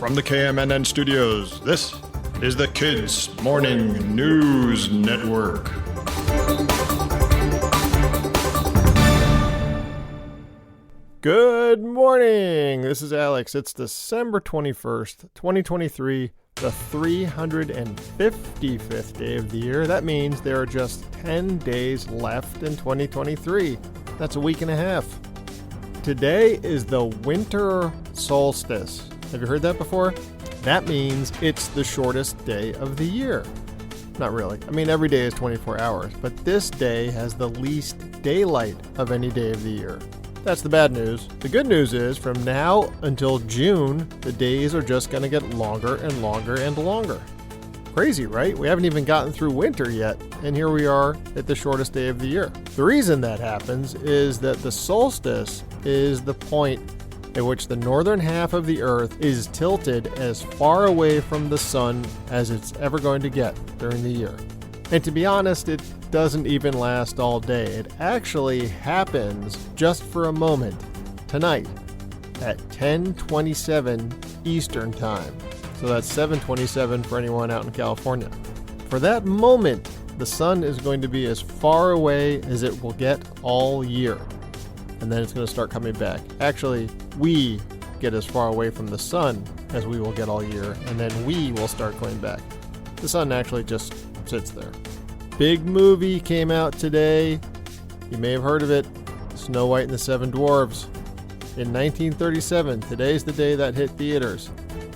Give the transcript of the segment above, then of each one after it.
From the KMNN studios, this is the Kids Morning News Network. Good morning. This is Alex. It's December 21st, 2023, the 355th day of the year. That means there are just 10 days left in 2023. That's a week and a half. Today is the Winter Solstice. Have you heard that before? That means it's the shortest day of the year. Not really. I mean, every day is 24 hours, but this day has the least daylight of any day of the year. That's the bad news. The good news is, from now until June, the days are just going to get longer and longer and longer. Crazy, right? We haven't even gotten through winter yet, and here we are at the shortest day of the year. The reason that happens is that the solstice is the point at which the northern half of the Earth is tilted as far away from the sun as it's ever going to get during the year. And to be honest, it doesn't even last all day. It actually happens just for a moment tonight at 10:27 Eastern Time. So that's 7:27 for anyone out in California. For that moment, the sun is going to be as far away as it will get all year. And then it's going to start coming back. Actually, we get as far away from the sun as we will get all year, and then we will start going back. The sun actually just sits there. Big movie came out today. You may have heard of it. Snow White and the Seven Dwarfs. In 1937, today's the day that hit theaters.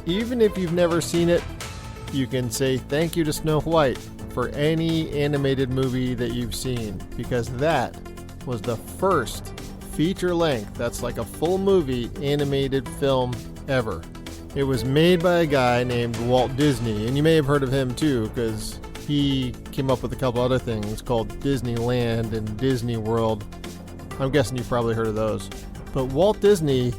Even if you've never seen it, you can say thank you to Snow White for any animated movie that you've seen, because that was the first feature-length, that's like a full movie, animated film ever. It was made by a guy named Walt Disney, and you may have heard of him too, because he came up with a couple other things called Disneyland and Disney World. I'm guessing you've probably heard of those. But Walt Disney,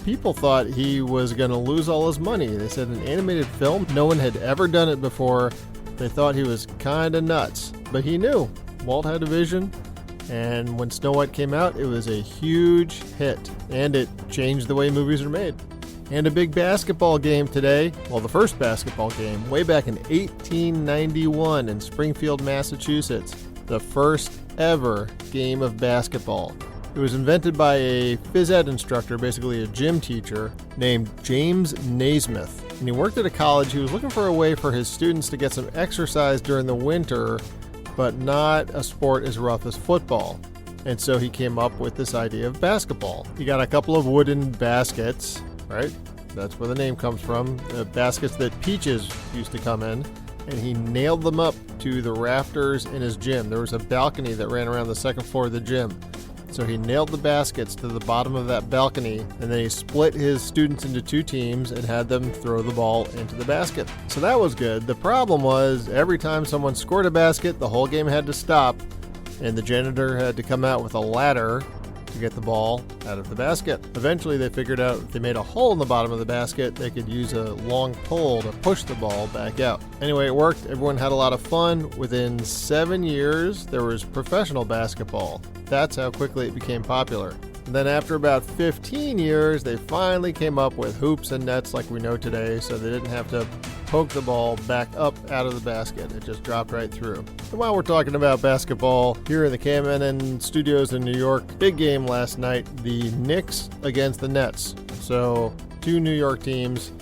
people thought he was going to lose all his money. They said an animated film, no one had ever done it before. They thought he was kind of nuts, but he knew. Walt had a vision, and when Snow White came out, it was a huge hit, and it changed the way movies are made. And a big basketball game today. Well, the first basketball game way back in 1891 in Springfield, Massachusetts. The first ever game of basketball. It was invented by a phys ed instructor, basically a gym teacher, named James Naismith. And he worked at a college. He was looking for a way for his students to get some exercise during the winter, but not a sport as rough as football. And so he came up with this idea of basketball. He got a couple of wooden baskets, right? That's where the name comes from. The baskets that Peaches used to come in. And he nailed them up to the rafters in his gym. There was a balcony that ran around the second floor of the gym. So he nailed the baskets to the bottom of that balcony, and then he split his students into two teams and had them throw the ball into the basket. So that was good. The problem was, every time someone scored a basket, the whole game had to stop, and the janitor had to come out with a ladder to get the ball out of the basket. Eventually they figured out if they made a hole in the bottom of the basket, they could use a long pole to push the ball back out. Anyway, it worked. Everyone had a lot of fun. Within 7 years, there was professional basketball. That's how quickly it became popular. And then after about 15 years, they finally came up with hoops and nets like we know today, so they didn't have to poke the ball back up out of the basket. It just dropped right through. And while we're talking about basketball, here in the KMNN studios in New York, big game last night, the Knicks against the Nets. So, two New York teams.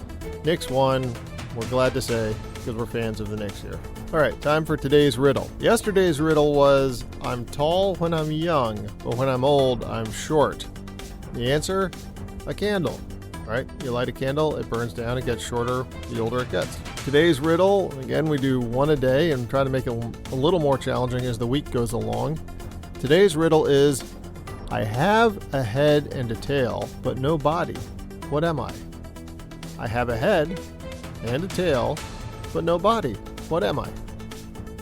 Knicks won, we're glad to say, because we're fans of the Knicks here. All right, time for today's riddle. Yesterday's riddle was, I'm tall when I'm young, but when I'm old, I'm short. The answer? A candle. Right? You light a candle, it burns down, it gets shorter the older it gets. Today's riddle, again, we do one a day and try to make it a little more challenging as the week goes along. Today's riddle is, I have a head and a tail, but no body. What am I? I have a head and a tail, but no body. What am I?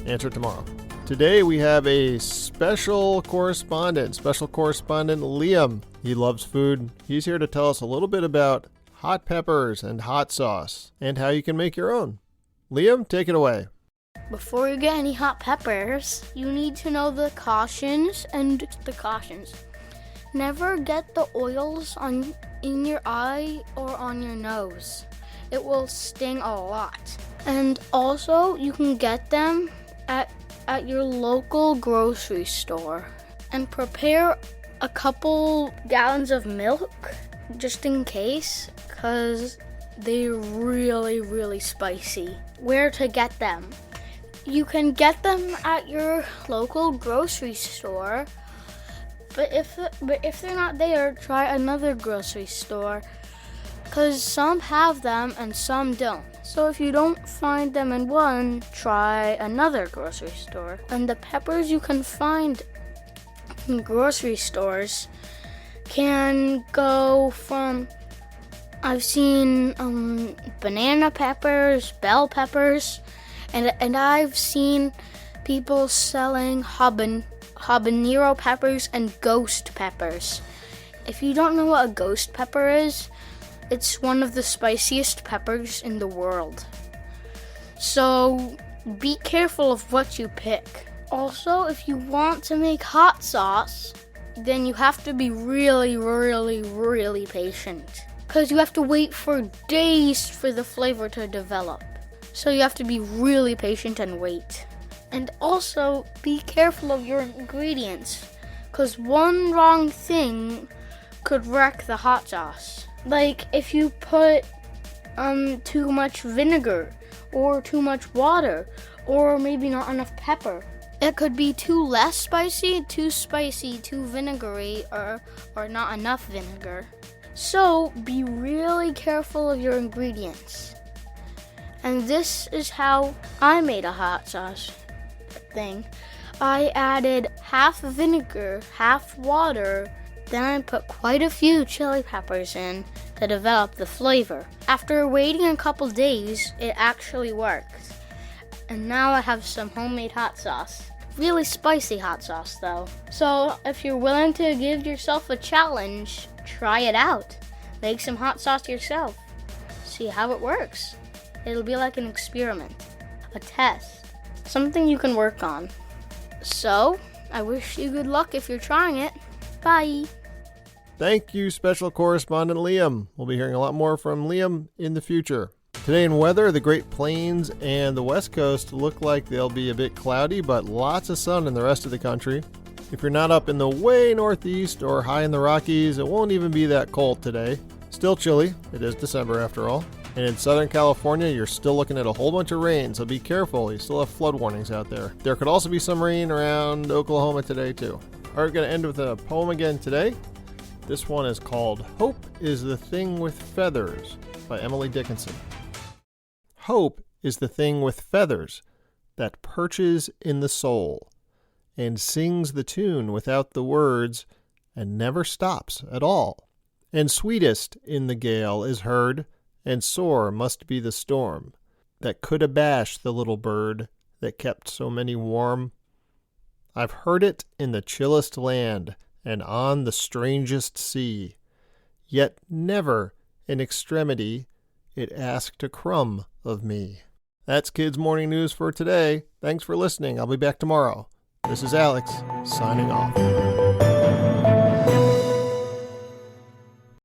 Answer tomorrow. Today we have a special correspondent Liam. He loves food. He's here to tell us a little bit about hot peppers and hot sauce and how you can make your own. Liam, take it away. Before you get any hot peppers, you need to know the cautions. Never get the oils in your eye or on your nose. it will sting a lot. And also, you can get them at your local grocery store. And prepare a couple gallons of milk just in case, because they're really, really spicy. Where to get them? You can get them at your local grocery store, but if they're not there, try another grocery store, because some have them and some don't. So if you don't find them in one, try another grocery store. And the peppers you can find in grocery stores can go from, I've seen banana peppers, bell peppers, and I've seen people selling habanero peppers and ghost peppers. If you don't know what a ghost pepper is, it's one of the spiciest peppers in the world. So be careful of what you pick. Also, if you want to make hot sauce, then you have to be really, really, really patient, because you have to wait for days for the flavor to develop. So you have to be really patient and wait. And also, be careful of your ingredients, because one wrong thing could wreck the hot sauce. Like if you put too much vinegar, or too much water, or maybe not enough pepper. It could be too less spicy, too vinegary, or not enough vinegar. So be really careful of your ingredients. And this is how I made a hot sauce thing. I added half vinegar, half water, then I put quite a few chili peppers in to develop the flavor. After waiting a couple days, it actually worked. And now I have some homemade hot sauce. Really spicy hot sauce though. So if you're willing to give yourself a challenge, try it out. Make some hot sauce yourself. See how it works. It'll be like an experiment, a test, something you can work on. So I wish you good luck if you're trying it. Bye. Thank you, Special Correspondent Liam. We'll be hearing a lot more from Liam in the future. Today in weather, the Great Plains and the West Coast look like they'll be a bit cloudy, but lots of sun in the rest of the country. If you're not up in the way northeast or high in the Rockies, it won't even be that cold today. Still chilly. It is December after all. And in Southern California, you're still looking at a whole bunch of rain, so be careful. You still have flood warnings out there. There could also be some rain around Oklahoma today, too. All right, we're going to end with a poem again today. This one is called Hope is the Thing with Feathers by Emily Dickinson. Hope is the thing with feathers that perches in the soul and sings the tune without the words and never stops at all. And sweetest in the gale is heard, and sore must be the storm that could abash the little bird that kept so many warm. I've heard it in the chillest land and on the strangest sea, yet never in extremity it asked a crumb of me. That's Kids Morning News for today. Thanks for listening. I'll be back tomorrow. This is Alex, signing off.